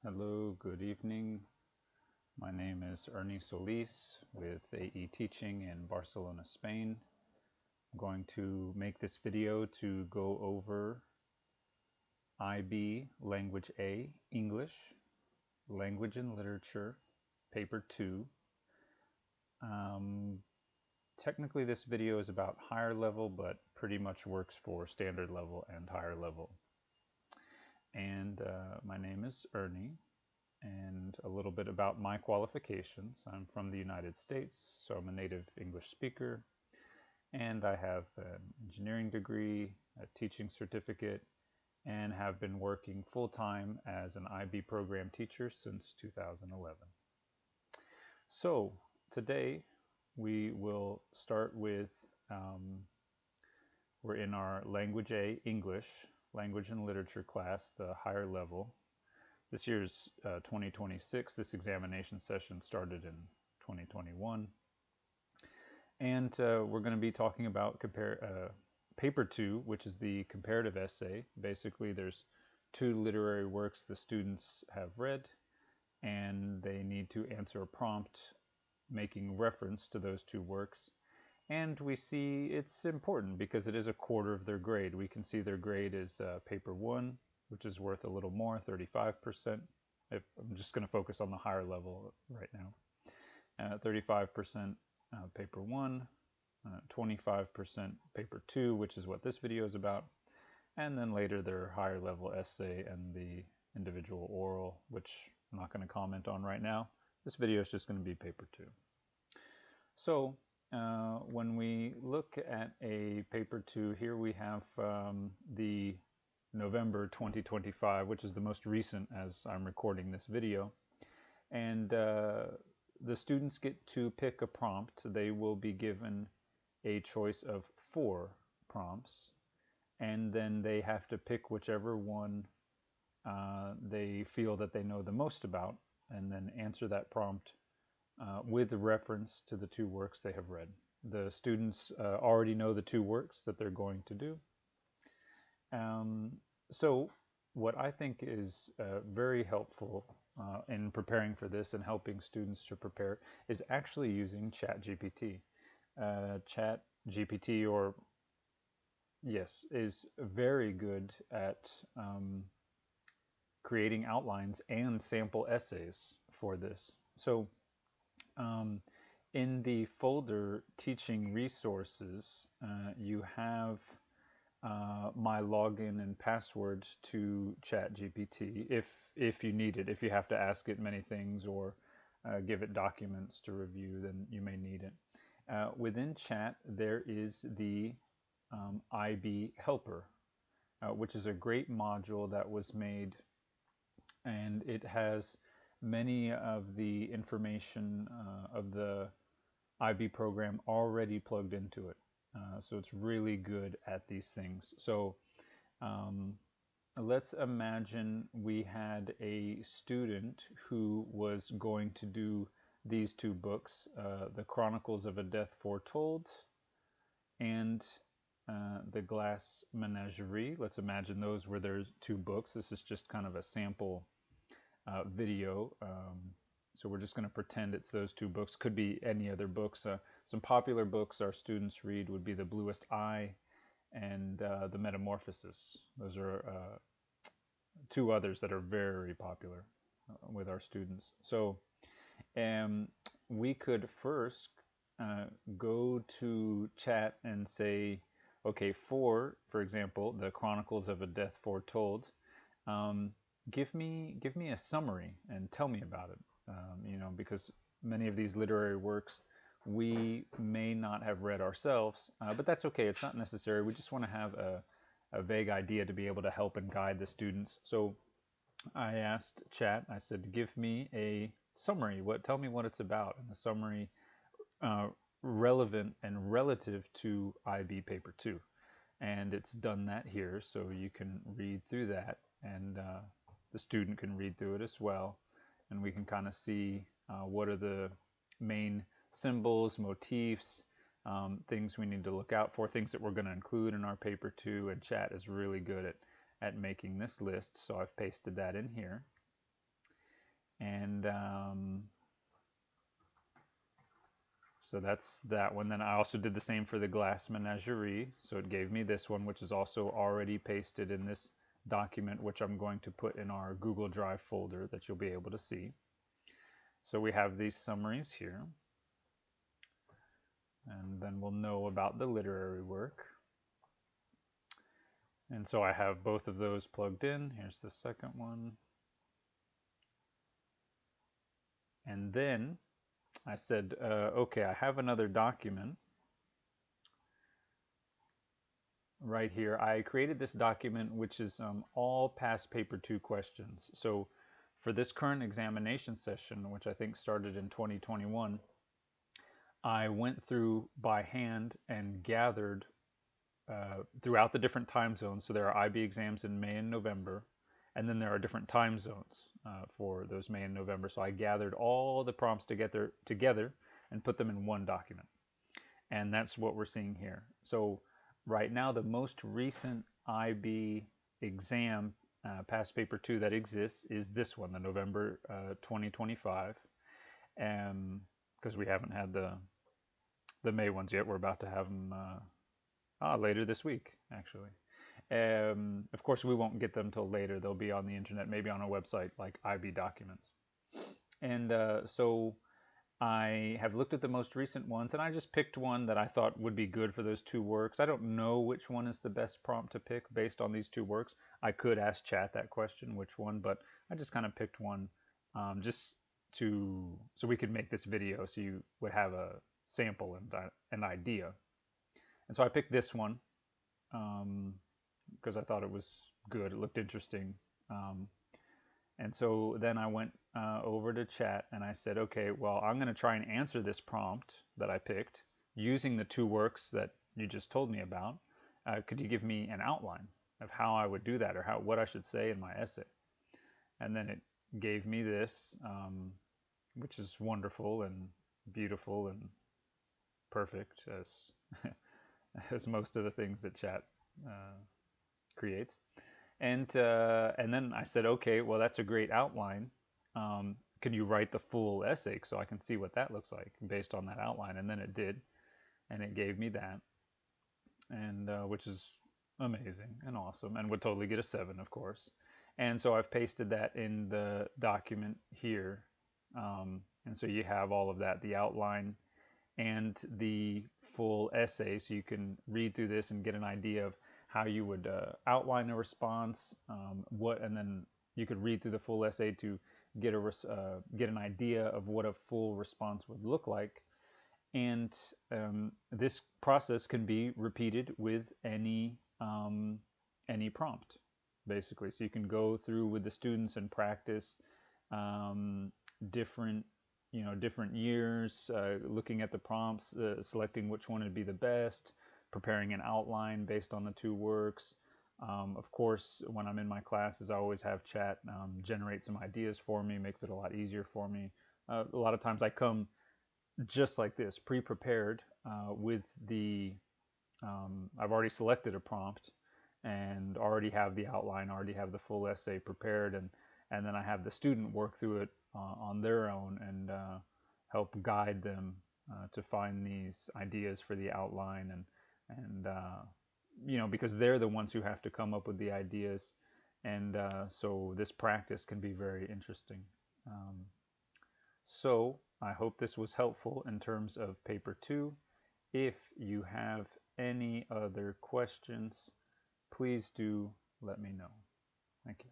Hello, good evening. My name is Ernie Solis with AE Teaching in Barcelona, Spain. I'm going to make this video to go over IB Language A, English, Language and Literature, Paper 2. Technically this video is about higher level, but pretty much works for standard level and higher level. And my name is Ernie. And a little bit about my qualifications. I'm from the United States, so I'm a native English speaker, and I have an engineering degree, a teaching certificate, and have been working full-time as an IB program teacher since 2011. So today we will start with, we're in our Language A, English, Language and Literature class, the higher level. This year's 2026. This examination session started in 2021. And we're going to be talking about paper 2, which is the comparative essay. Basically, there's two literary works the students have read, and they need to answer a prompt making reference to those two works. And we see it's important because it is a quarter of their grade. We can see their grade is paper 1, which is worth a little more, 35%. I'm just going to focus on the higher level right now. 35% paper 1, 25% paper 2, which is what this video is about, and then later their higher level essay and the individual oral, which I'm not going to comment on right now. This video is just going to be paper 2. So when we look at a paper 2, here we have the November 2025, which is the most recent as I'm recording this video. And the students get to pick a prompt. They will be given a choice of 4 prompts, and then they have to pick whichever one they feel that they know the most about, and then answer that prompt with reference to the two works they have read. The students already know the two works that they're going to do. So what I think is very helpful in preparing for this and helping students to prepare is actually using ChatGPT. ChatGPT, or yes, is very good at creating outlines and sample essays for this. So in the folder Teaching Resources, you have my login and password to ChatGPT if you need it. If you have to ask it many things or give it documents to review, then you may need it. Within Chat, there is the IB Helper, which is a great module that was made, and it has many of the information of the IB program already plugged into it. So it's really good at these things. So let's imagine we had a student who was going to do these two books, The Chronicles of a Death Foretold and The Glass Menagerie. Let's imagine those were their two books. This is just kind of a sample video. So we're just going to pretend it's those two books. Could be any other books. Some popular books our students read would be The Bluest Eye and The Metamorphosis. Those are two others that are very popular with our students. So we could first go to Chat and say, okay, for example, The Chronicles of a Death Foretold, give me a summary and tell me about it. Because many of these literary works we may not have read ourselves, but that's okay. It's not necessary. We just want to have a vague idea to be able to help and guide the students. So I asked Chat, I said, give me a summary. Tell me what it's about, and a summary relevant and relative to IB paper 2. And it's done that here, so you can read through that, and the student can read through it as well, and we can kind of see what are the main symbols, motifs, things we need to look out for, things that we're going to include in our paper 2, and Chat is really good at making this list, so I've pasted that in here. And so that's that one. Then I also did the same for the Glass Menagerie. So it gave me this one, which is also already pasted in this document, which I'm going to put in our Google Drive folder that you'll be able to see. So we have these summaries here. And then we'll know about the literary work. And so I have both of those plugged in. Here's the second one. And then I said, okay, I have another document right here. I created this document, which is all past paper 2 questions. So for this current examination session, which I think started in 2021, I went through by hand and gathered throughout the different time zones. So there are IB exams in May and November, and then there are different time zones for those May and November. So I gathered all the prompts together and put them in one document. And that's what we're seeing here. So right now, the most recent IB exam past paper 2 that exists is this one, the November 2025. Because we haven't had the May ones yet. We're about to have them later this week, actually. Of course, we won't get them till later. They'll be on the internet, maybe on a website like IB Documents. And so I have looked at the most recent ones, and I just picked one that I thought would be good for those 2 works. I don't know which one is the best prompt to pick based on these 2 works. I could ask chat that question, which one, but I just kind of picked one just so we could make this video so you would have a sample and an idea. And so I picked this one because I thought it was good. It looked interesting. And so then I went over to chat and I said, okay, well, I'm going to try and answer this prompt that I picked using the 2 works that you just told me about. Could you give me an outline of how I would do that, or what I should say in my essay? And then it gave me this, which is wonderful and beautiful and perfect as as most of the things that chat creates. And then I said, okay, well, that's a great outline. Can you write the full essay so I can see what that looks like based on that outline? And then it did, and it gave me that, and which is amazing and awesome, and would totally get a 7, of course. And so I've pasted that in the document here, and so you have all of that, the outline and the full essay, so you can read through this and get an idea of how you would outline a response, and then you could read through the full essay to get an idea of what a full response would look like. And this process can be repeated with any prompt, basically. So you can go through with the students and practice different years, looking at the prompts, selecting which one would be the best, preparing an outline based on the 2 works. Of course, when I'm in my classes, I always have chat generate some ideas for me, makes it a lot easier for me. A lot of times I come just like this, pre-prepared with the, I've already selected a prompt and already have the outline, already have the full essay prepared, and then I have the student work through it on their own and help guide them to find these ideas for the outline, and because they're the ones who have to come up with the ideas, and so this practice can be very interesting. So I hope this was helpful in terms of paper 2. If you have any other questions, please do let me know. Thank you.